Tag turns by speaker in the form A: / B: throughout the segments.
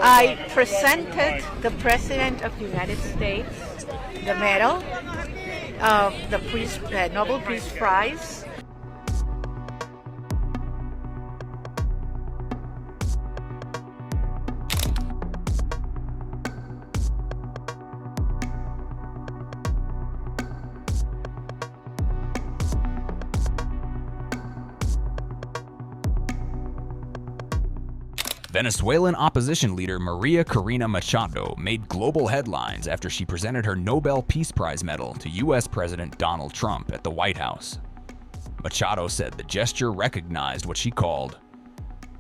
A: I presented the President of the United States the medal of the Nobel Peace Prize.
B: Venezuelan opposition leader Maria Corina Machado made global headlines after she presented her Nobel Peace Prize medal to US President Donald Trump at the White House. Machado said the gesture recognized what she called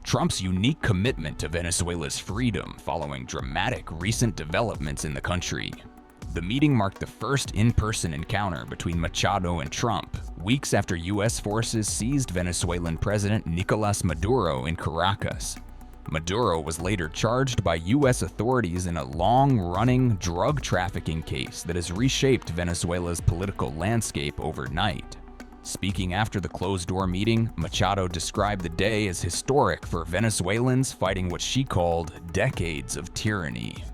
B: Trump's unique commitment to Venezuela's freedom following dramatic recent developments in the country. The meeting marked the first in-person encounter between Machado and Trump, weeks after US forces seized Venezuelan President Nicolas Maduro in Caracas. Maduro was later charged by US authorities in a long-running drug trafficking case that has reshaped Venezuela's political landscape overnight. Speaking after the closed-door meeting, Machado described the day as historic for Venezuelans fighting what she called decades of tyranny.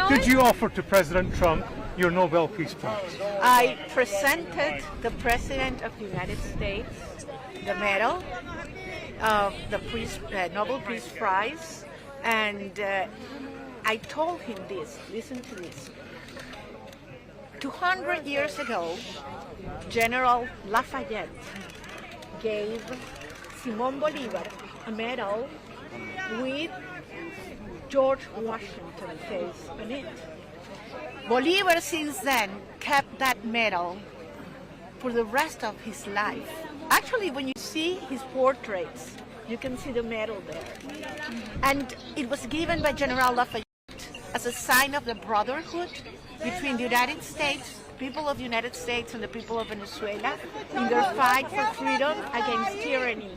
C: Did you offer to President Trump your Nobel Peace Prize?
A: I presented the President of the United States the medal of the Nobel Peace Prize, and I told him this, listen to this. 200 years ago, General Lafayette gave Simón Bolívar a medal with George Washington's face on it. Bolívar since then kept that medal for the rest of his life. Actually, when you see his portraits, you can see the medal there. And it was given by General Lafayette as a sign of the brotherhood between the United States, people of the United States and the people of Venezuela in their fight for freedom against tyranny.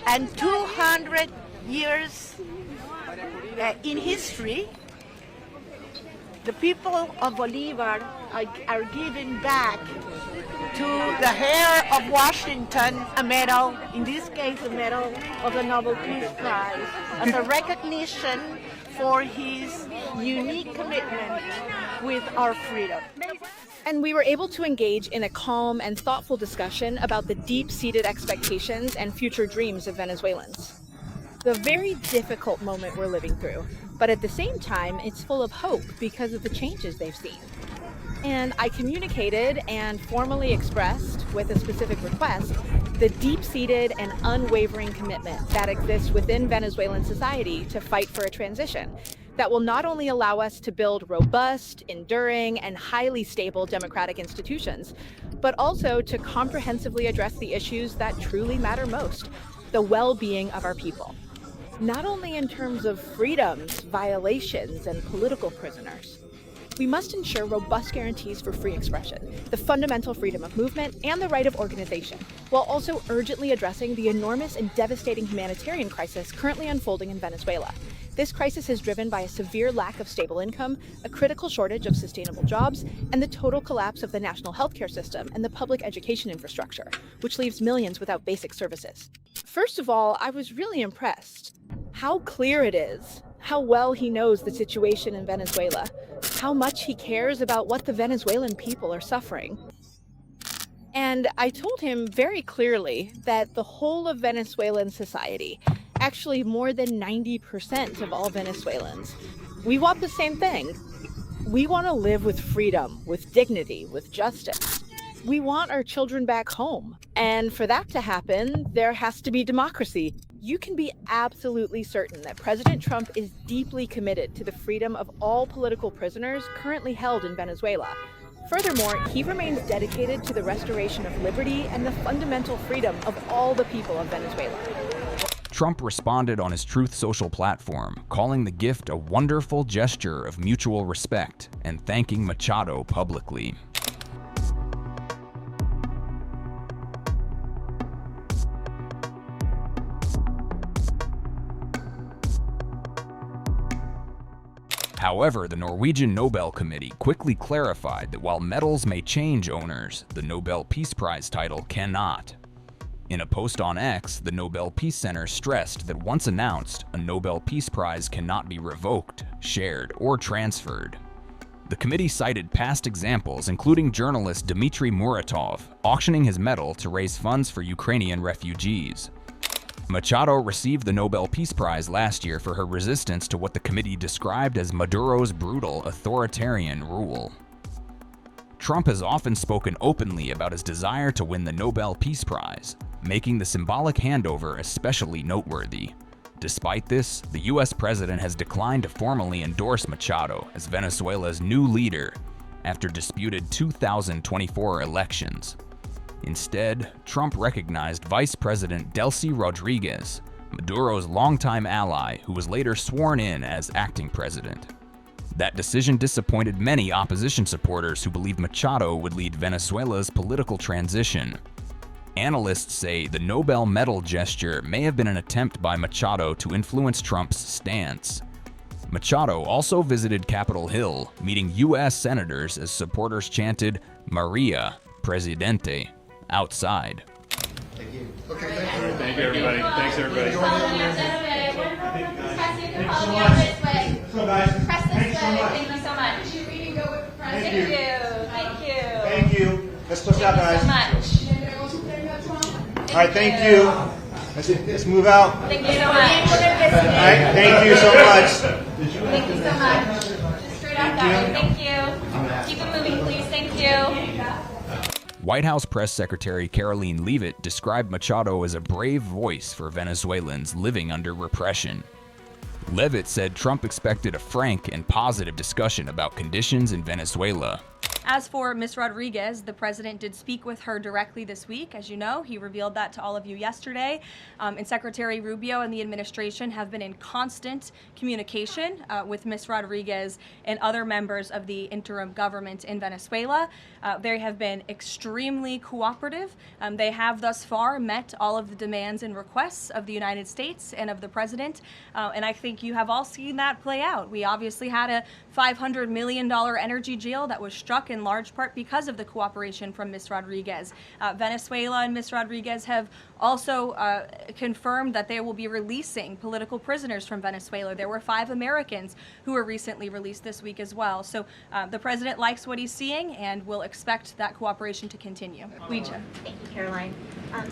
A: And 200 years in history, the people of Bolívar are giving back to the heir of Washington a medal, in this case a medal of the Nobel Peace Prize, as a recognition for his unique commitment with our freedom.
D: And we were able to engage in a calm and thoughtful discussion about the deep-seated expectations and future dreams of Venezuelans. The very difficult moment we're living through, but at the same time, it's full of hope because of the changes they've seen. And I communicated and formally expressed, with a specific request, the deep-seated and unwavering commitment that exists within Venezuelan society to fight for a transition that will not only allow us to build robust, enduring, and highly stable democratic institutions, but also to comprehensively address the issues that truly matter most, the well-being of our people. Not only in terms of freedoms, violations, and political prisoners. We must ensure robust guarantees for free expression, the fundamental freedom of movement, and the right of organization, while also urgently addressing the enormous and devastating humanitarian crisis currently unfolding in Venezuela. This crisis is driven by a severe lack of stable income, a critical shortage of sustainable jobs, and the total collapse of the national healthcare system and the public education infrastructure, which leaves millions without basic services. First of all, I was really impressed. How clear it is, how well he knows the situation in Venezuela, how much he cares about what the Venezuelan people are suffering. And I told him very clearly that the whole of Venezuelan society, actually more than 90% of all Venezuelans, we want the same thing. We want to live with freedom, with dignity, with justice. We want our children back home. And for that to happen, there has to be democracy. You can be absolutely certain that President Trump is deeply committed to the freedom of all political prisoners currently held in Venezuela. Furthermore, he remains dedicated to the restoration of liberty and the fundamental freedom of all the people of Venezuela.
B: Trump responded on his Truth Social platform, calling the gift a wonderful gesture of mutual respect and thanking Machado publicly. However, the Norwegian Nobel Committee quickly clarified that while medals may change owners, the Nobel Peace Prize title cannot. In a post on X, the Nobel Peace Center stressed that once announced, a Nobel Peace Prize cannot be revoked, shared, or transferred. The committee cited past examples, including journalist Dmitry Muratov auctioning his medal to raise funds for Ukrainian refugees. Machado received the Nobel Peace Prize last year for her resistance to what the committee described as Maduro's brutal, authoritarian rule. Trump has often spoken openly about his desire to win the Nobel Peace Prize, making the symbolic handover especially noteworthy. Despite this, the US president has declined to formally endorse Machado as Venezuela's new leader after disputed 2024 elections. Instead, Trump recognized Vice President Delcy Rodriguez, Maduro's longtime ally who was later sworn in as acting president. That decision disappointed many opposition supporters who believed Machado would lead Venezuela's political transition. Analysts say the Nobel medal gesture may have been an attempt by Machado to influence Trump's stance. Machado also visited Capitol Hill, meeting U.S. senators as supporters chanted "Maria, Presidente" outside.
E: Thank you.
C: Thank you, everybody. Thanks, everybody.
F: Thank you so much. Thank you.
E: Thank you. Let's push out, guys.
F: So much.
E: All right, thank you. Let's move out.
F: Thank you so much.
E: All right, thank you so much.
F: Thank you so much. Straight out that way. Thank you. Keep it moving, please. Thank you.
B: White House Press Secretary Caroline Leavitt described Machado as a brave voice for Venezuelans living under repression. Leavitt said Trump expected a frank and positive discussion about conditions in Venezuela.
G: As for Ms. Rodriguez, the president did speak with her directly this week. As you know, he revealed that to all of you yesterday. And Secretary Rubio and the administration have been in constant communication with Ms. Rodriguez and other members of the interim government in Venezuela. They have been extremely cooperative. They have thus far met all of the demands and requests of the United States and of the president. And I think you have all seen that play out. We obviously had a $500 million energy deal that was struck in large part because of the cooperation from Ms. Rodriguez. Venezuela and Ms. Rodriguez have also confirmed that they will be releasing political prisoners from Venezuela. There were 5 Americans who were recently released this week as well. So the president likes what he's seeing and will expect that cooperation to continue. Ouija.
H: Thank you, Caroline.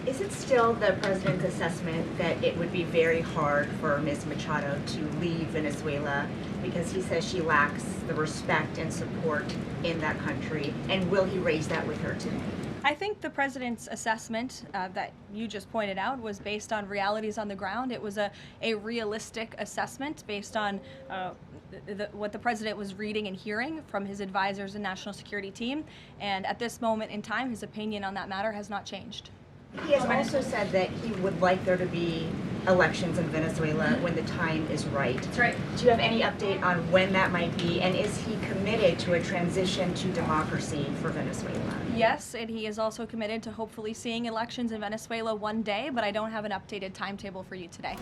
H: Is it still the president's assessment that it would be very hard for Ms. Machado to leave Venezuela because he says she lacks the respect and support in that country? And will he raise that with her today?
G: I think the president's assessment that you just pointed out was based on realities on the ground. It was a realistic assessment based on what the president was reading and hearing from his advisors and national security team. And at this moment in time, his opinion on that matter has not changed.
H: He has also said that he would like there to be elections in Venezuela when the time is right.
G: That's right.
H: Do you have any update on when that might be? And is he committed to a transition to democracy for Venezuela?
G: Yes, and he is also committed to hopefully seeing elections in Venezuela one day, but I don't have an updated timetable for you today.